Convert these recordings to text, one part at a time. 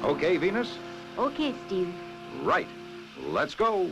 Okay, Venus? Okay, Steve. Right. Let's go.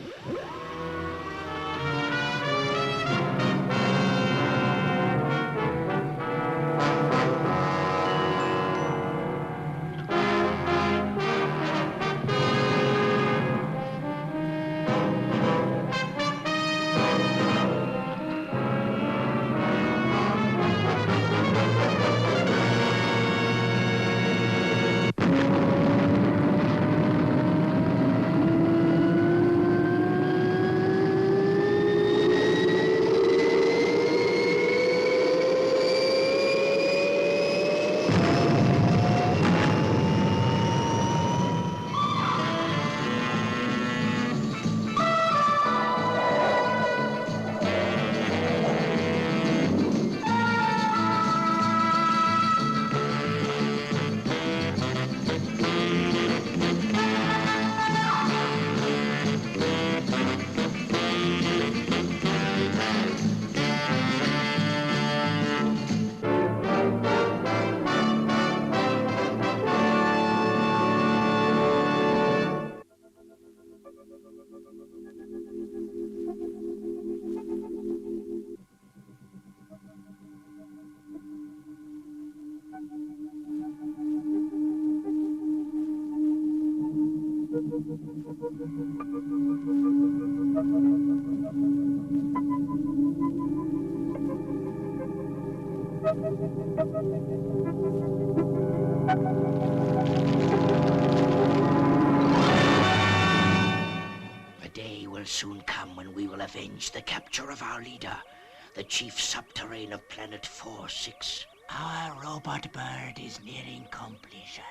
The day will soon come when we will avenge the capture of our leader, the chief subterrane of planet 4-6. Our robot bird is nearing completion.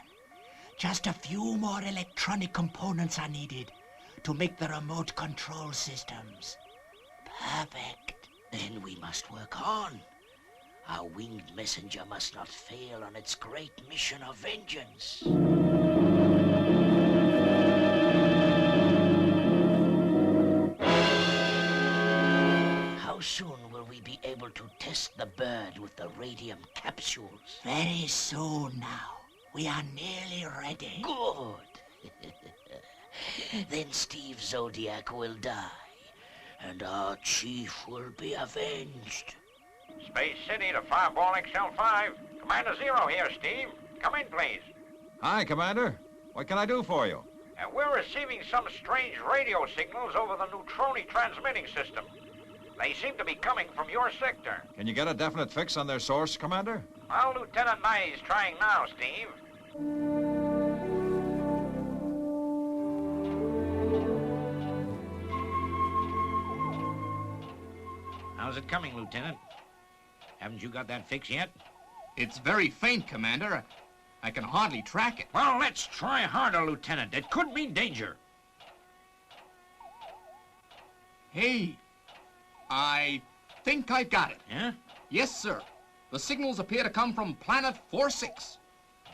Just a few more electronic components are needed to make the remote control systems perfect. Then we must work on. Our winged messenger must not fail on its great mission of vengeance. How soon will we be able to test the bird with the radium capsules? Very soon now. We are nearly ready. Good. Then Steve Zodiac will die, and our chief will be avenged. Space City to Fireball XL5. Commander Zero here, Steve. Come in, please. Hi, Commander. What can I do for you? We're receiving some strange radio signals over the neutroni transmitting system. They seem to be coming from your sector. Can you get a definite fix on their source, Commander? Well, Lieutenant Nye is trying now, Steve. How's it coming, Lieutenant? Haven't you got that fix yet? It's very faint, Commander. I can hardly track it. Well, let's try harder, Lieutenant. It could mean danger. Hey, I think I've got it. Yeah? Yes, sir. The signals appear to come from planet 4-6.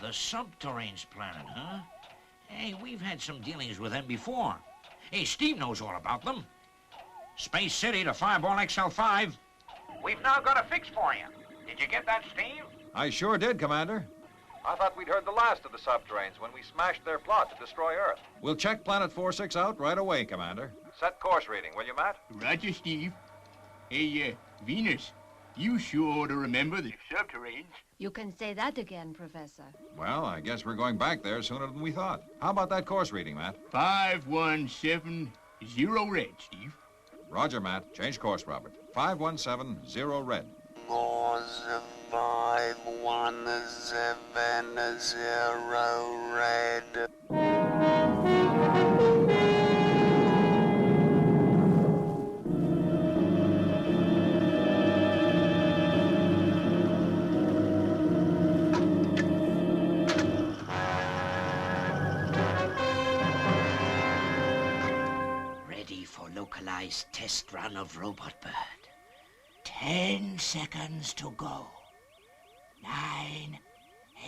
The subterrane's planet, huh? Hey, we've had some dealings with them before. Hey, Steve knows all about them. Space City to Fireball XL5. We've now got a fix for you. Did you get that, Steve? I sure did, Commander. I thought we'd heard the last of the subterranes when we smashed their plot to destroy Earth. We'll check Planet 4-6 out right away, Commander. Set course reading, will you, Matt? Roger, Steve. Hey, Venus, you sure ought to remember the subterranes. You can say that again, Professor. Well, I guess we're going back there sooner than we thought. How about that course reading, Matt? 517-0 red, Steve. Roger, Matt. Change course, Robert. 5170 red. Course 5170 red. Ready for localized test run of Robot Bird. 10 seconds to go. 9,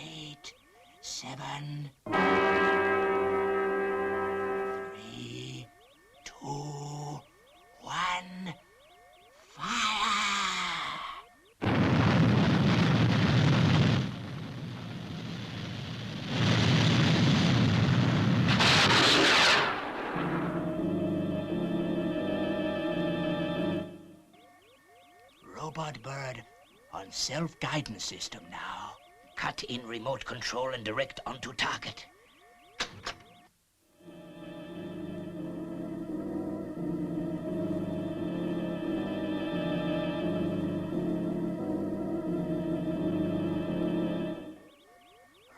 8, 7, 3, 2, robot bird on self-guidance system now. Cut in remote control and direct onto target.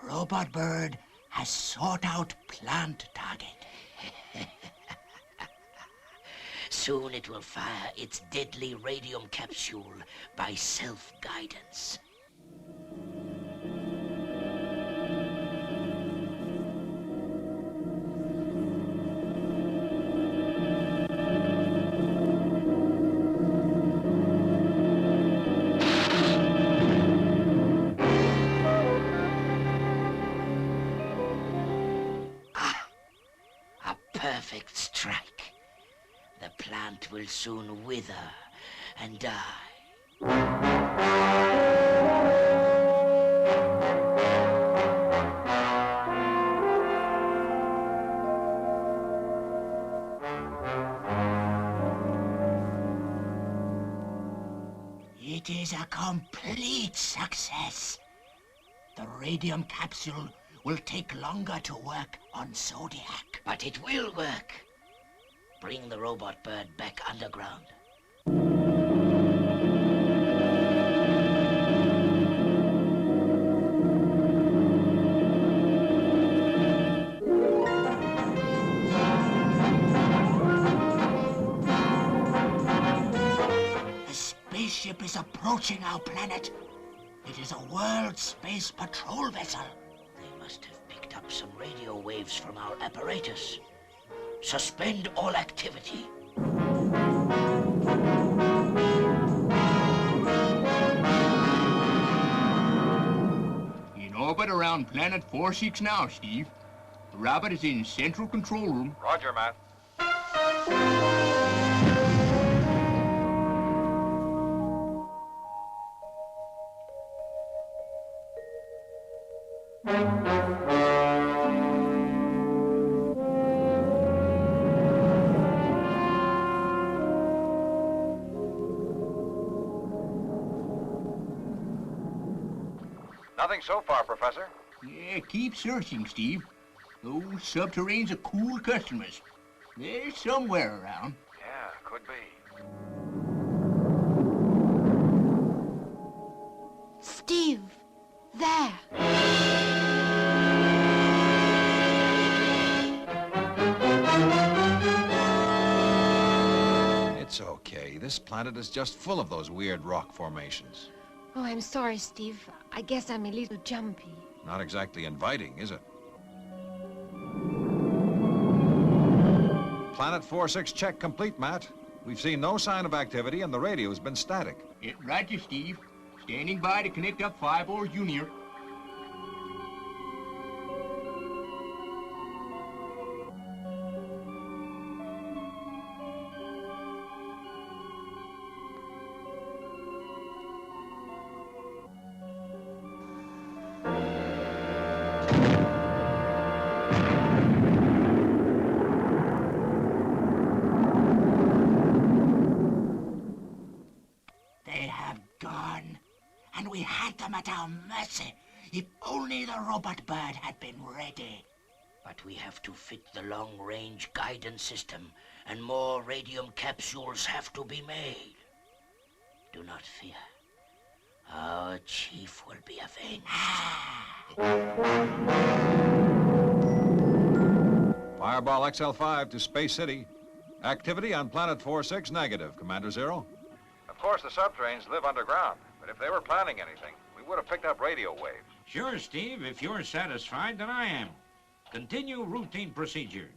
Robot bird has sought out plant target. Soon it will fire its deadly radium capsule by self-guidance. A perfect strike. The plant will soon wither and die. It is a complete success. The radium capsule will take longer to work on Zodiac, but it will work. Bring the robot bird back underground. A spaceship is approaching our planet. It is a world space patrol vessel. They must have picked up some radio waves from our apparatus. Suspend all activity. In orbit around planet 4-6 now, Steve. The robot is in central control room. Roger, Matt. Nothing so far, Professor. Yeah, keep searching, Steve. Those subterraneans are cool customers. They're somewhere around. Yeah, could be. Steve, there. It's okay. This planet is just full of those weird rock formations. Oh, I'm sorry, Steve. I guess I'm a little jumpy. Not exactly inviting, is it? Planet 4-6 check complete, Matt. We've seen no sign of activity and the radio's been static. Roger, Steve. Standing by to connect up Fireball Junior. They have gone, and we had them at our mercy. If only the robot bird had been ready. But we have to fit the long-range guidance system, and more radium capsules have to be made. Do not fear. Our chief will be avenged. Fireball XL5 to Space City. Activity on Planet 4-6 negative, Commander Zero. Of course, the subterraneans live underground, but if they were planning anything, we would have picked up radio waves. Sure, Steve. If you're satisfied, then I am. Continue routine procedure.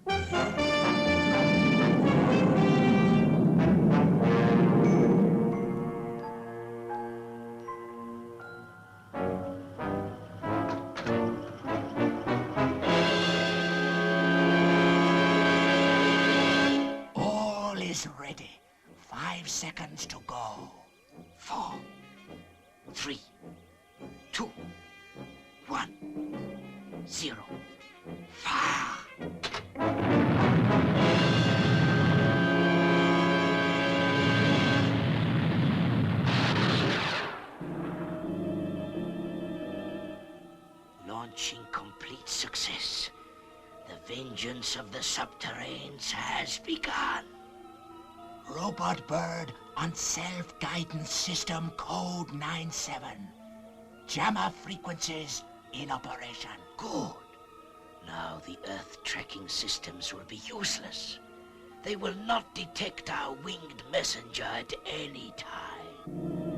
All is ready. 5 seconds to go. 4, 3, 2, 1, 0. Fire! vengeance of the subterraneans has begun. Robot Bird on self-guidance system code 97. Jammer frequencies in operation. Good. Now the Earth tracking systems will be useless. They will not detect our winged messenger at any time.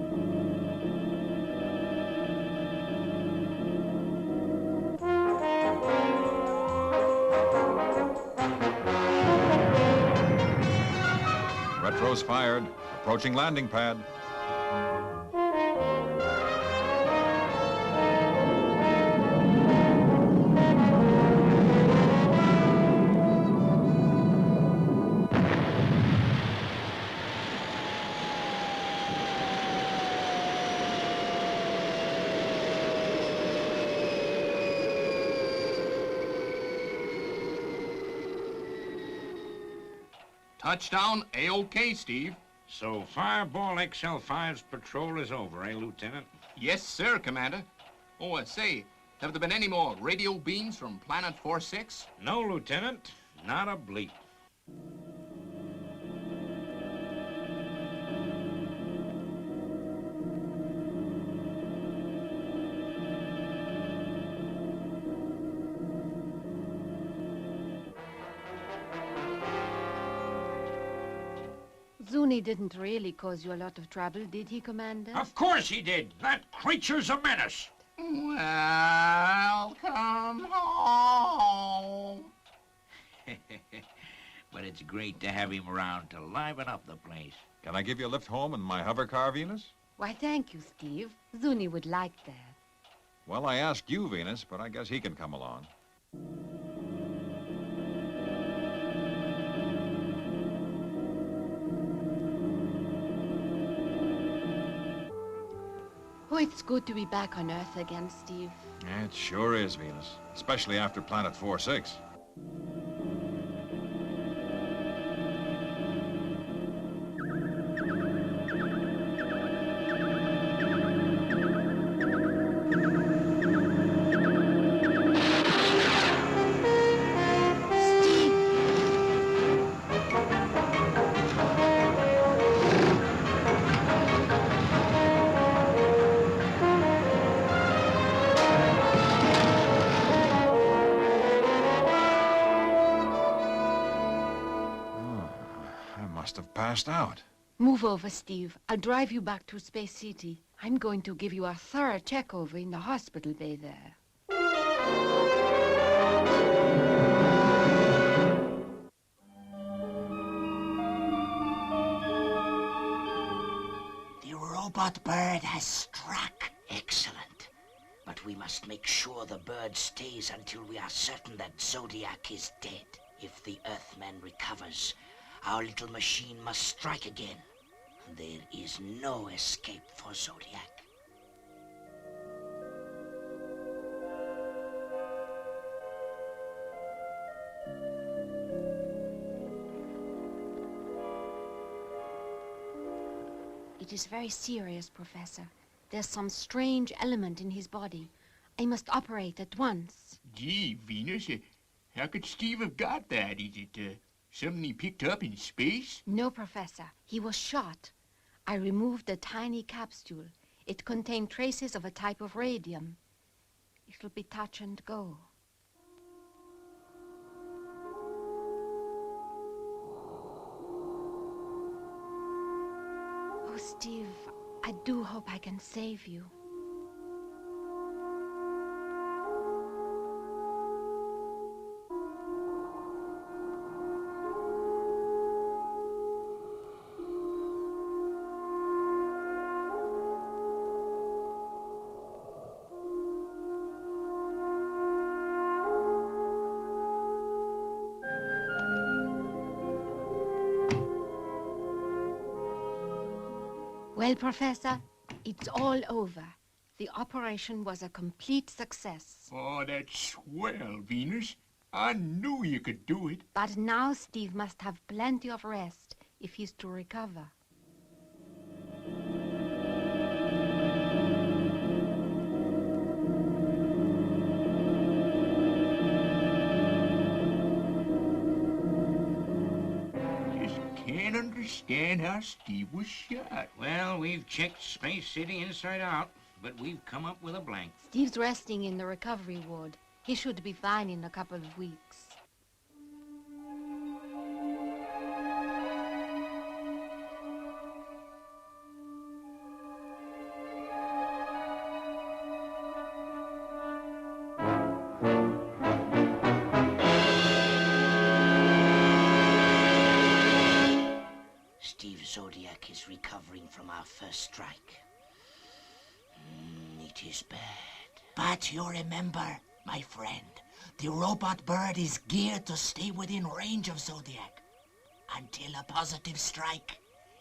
Retros fired. Approaching landing pad. Touchdown, A-OK, Steve. So Fireball XL5's patrol is over, eh, Lieutenant? Yes, sir, Commander. Oh, say, have there been any more radio beams from Planet 4-6? No, Lieutenant. Not a bleep. Zuni didn't really cause you a lot of trouble, did he, Commander? Of course he did. That creature's a menace. Welcome home. But it's great to have him around to liven up the place. Can I give you a lift home in my hover car, Venus? Why, thank you, Steve. Zuni would like that. Well, I asked you, Venus, but I guess he can come along. Oh, it's good to be back on Earth again, Steve. Yeah, it sure is, Venus. Especially after Planet 4-6. Must have passed out. Move over, Steve. I'll drive you back to Space City. I'm going to give you a thorough check-over in the hospital bay there. The robot bird has struck. Excellent. But we must make sure the bird stays until we are certain that Zodiac is dead. If the Earthman recovers, our little machine must strike again. There is no escape for Zodiac. It is very serious, Professor. There's some strange element in his body. I must operate at once. Gee, Venus, how could Steve have got that? Is it, something he picked up in space? No, Professor. He was shot. I removed a tiny capsule. It contained traces of a type of radium. It'll be touch and go. Oh, Steve, I do hope I can save you. Well, Professor, it's all over. The operation was a complete success. Oh, that's swell, Venus. I knew you could do it. But now Steve must have plenty of rest if he's to recover. can't understand how Steve was shot. Well, we've checked Space City inside out, but we've come up with a blank. Steve's resting in the recovery ward. He should be fine in a couple of weeks. Steve Zodiac is recovering from our first strike. It is bad. But you remember, my friend, the robot bird is geared to stay within range of Zodiac until a positive strike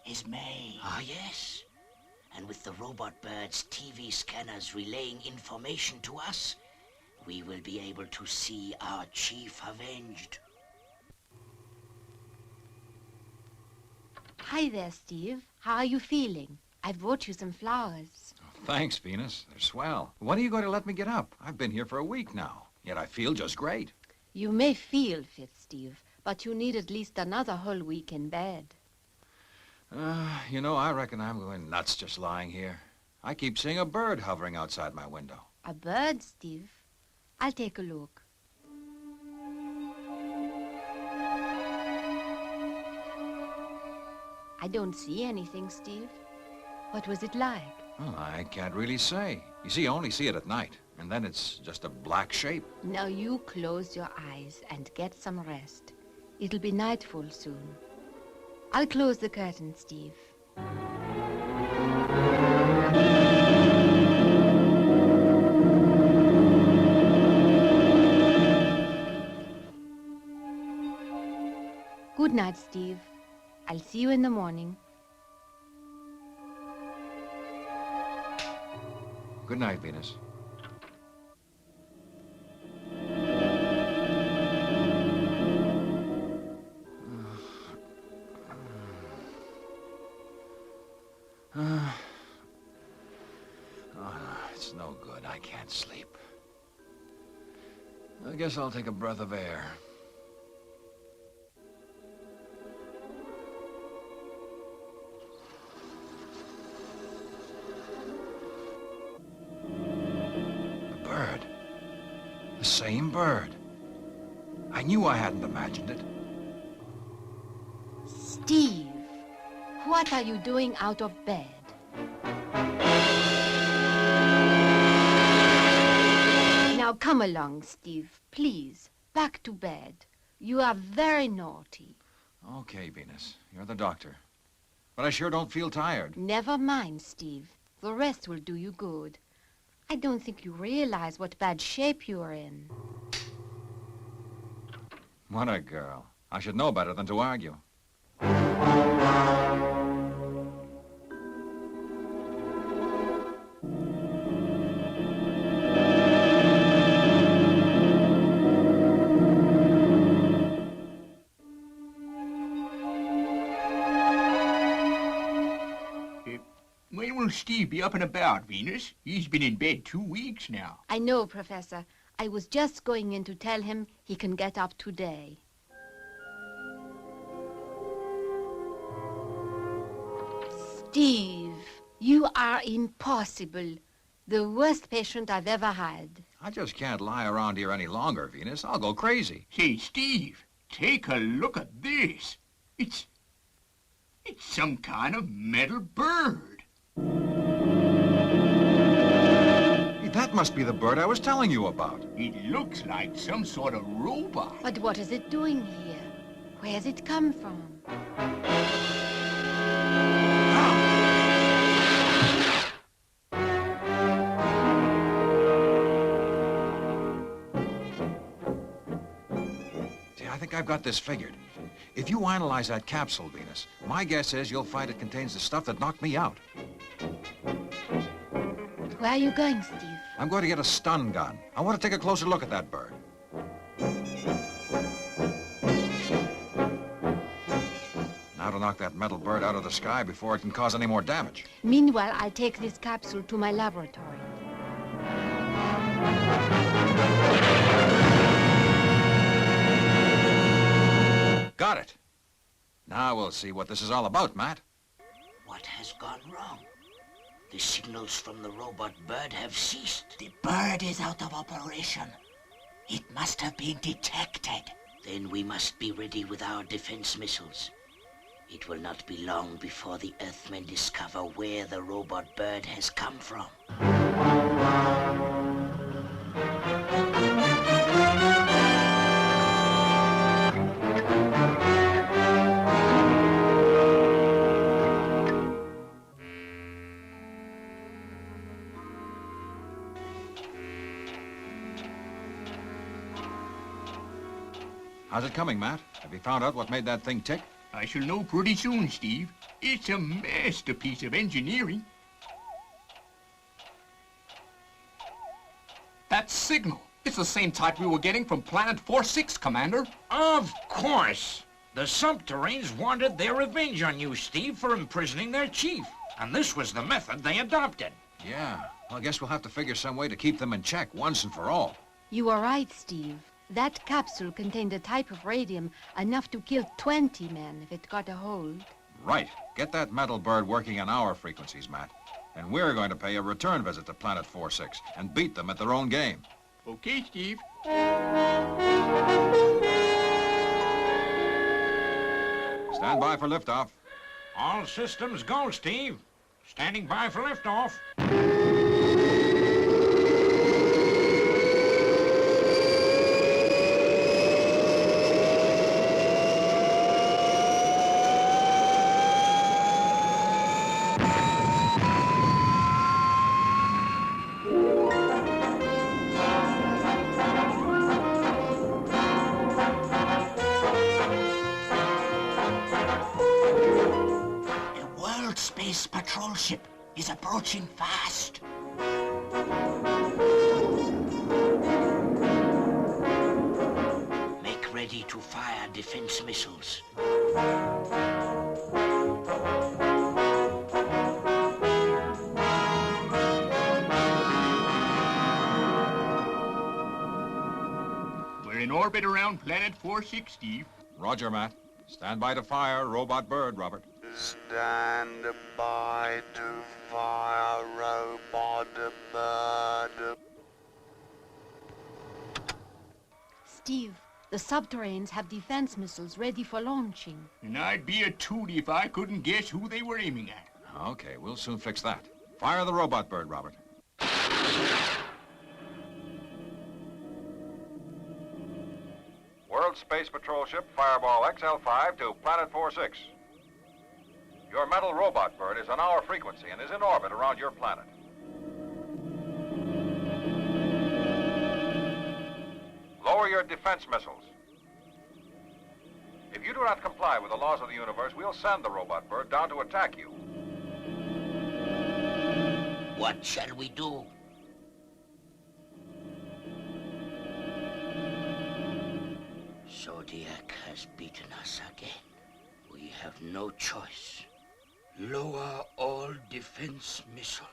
is made. Ah, yes. And with the robot bird's TV scanners relaying information to us, we will be able to see our chief avenged. Hi there, Steve. How are you feeling? I've brought you some flowers. Thanks, Venus. They're swell. When are you going to let me get up? I've been here for a week now, yet I feel just great. You may feel fit, Steve, but you need at least another whole week in bed. I reckon I'm going nuts just lying here. I keep seeing a bird hovering outside my window. A bird, Steve? I'll take a look. I don't see anything, Steve. What was it like? Well, I can't really say. You see, I only see it at night, and then it's just a black shape. Now you close your eyes and get some rest. It'll be nightfall soon. I'll close the curtain, Steve. Good night, Steve. I'll see you in the morning. Good night, Venus. It's no good. I can't sleep. I guess I'll take a breath of air. The same bird. I knew I hadn't imagined it. Steve, what are you doing out of bed? Now come along, Steve, please. Back to bed. You are very naughty. Okay, Venus. You're the doctor. But I sure don't feel tired. Never mind, Steve. The rest will do you good. I don't think you realize what bad shape you are in. What a girl. I should know better than to argue. When will Steve be up and about, Venus? He's been in bed 2 weeks now. I know, Professor. I was just going in to tell him he can get up today. Steve, you are impossible. The worst patient I've ever had. I just can't lie around here any longer, Venus. I'll go crazy. Say, Steve, take a look at this. It's some kind of metal bird. That must be the bird I was telling you about. It looks like some sort of robot. But what is it doing here? Where's it come from? See, I think I've got this figured. If you analyze that capsule, Venus, my guess is you'll find it contains the stuff that knocked me out. Where are you going, Steve? I'm going to get a stun gun. I want to take a closer look at that bird. Now to knock that metal bird out of the sky before it can cause any more damage. Meanwhile, I'll take this capsule to my laboratory. Got it. Now we'll see what this is all about, Matt. What has gone wrong? The signals from the robot bird have ceased. The bird is out of operation. It must have been detected. Then we must be ready with our defense missiles. It will not be long before the Earthmen discover where the robot bird has come from. How's it coming, Matt? Have you found out what made that thing tick? I shall know pretty soon, Steve. It's a masterpiece of engineering. That signal. It's the same type we were getting from Planet 46, Commander. Of course. The subterraneans wanted their revenge on you, Steve, for imprisoning their chief. And this was the method they adopted. Yeah. Well, I guess we'll have to figure some way to keep them in check once and for all. You are right, Steve. That capsule contained a type of radium enough to kill 20 men if it got a hold. Right. Get that metal bird working on our frequencies, Matt. And we're going to pay a return visit to Planet 46 and beat them at their own game. Okay, Steve. Stand by for liftoff. All systems go, Steve. Standing by for liftoff. Space patrol ship is approaching fast. Make ready to fire defense missiles. We're in orbit around Planet 46, Steve. Roger, Matt. Stand by to fire, robot bird, Robert. Stand by to fire, robot bird. Steve, the subterraneans have defense missiles ready for launching. And I'd be a toot if I couldn't guess who they were aiming at. Okay, we'll soon fix that. Fire the robot bird, Robert. World Space Patrol ship Fireball XL5 to Planet 46. Your metal robot bird is on our frequency and is in orbit around your planet. Lower your defense missiles. If you do not comply with the laws of the universe, we'll send the robot bird down to attack you. What shall we do? Zodiac has beaten us again. We have no choice. Lower all defense missiles.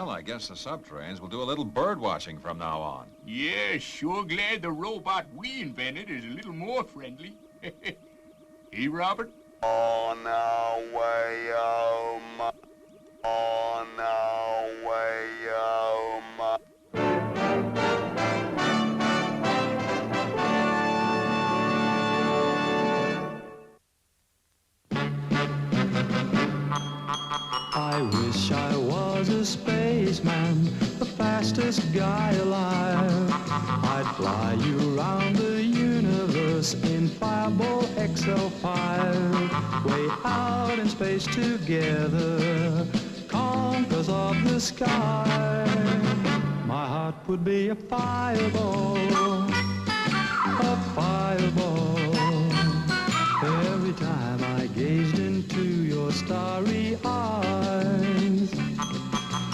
I guess the subterraneans will do a little bird watching from now on. Yeah, sure glad the robot we invented is a little more friendly. Hey, Robert? On our way home. On our way home. I wish I was a spaceman, the fastest guy alive. I'd fly you around the universe in Fireball XL5. Way out in space together, conquerors of the sky. My heart would be a fireball, a fireball. Every time I gazed into your starry eyes,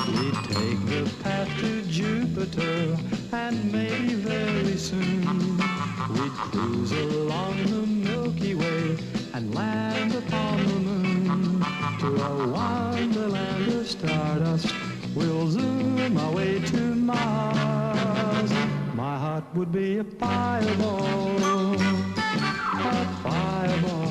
we'd take the path to Jupiter. Jupiter, and maybe very soon we'd cruise along the Milky Way and land upon the moon. To a wonderland of stardust, we'll zoom our way to Mars. My heart would be a fireball, a fireball.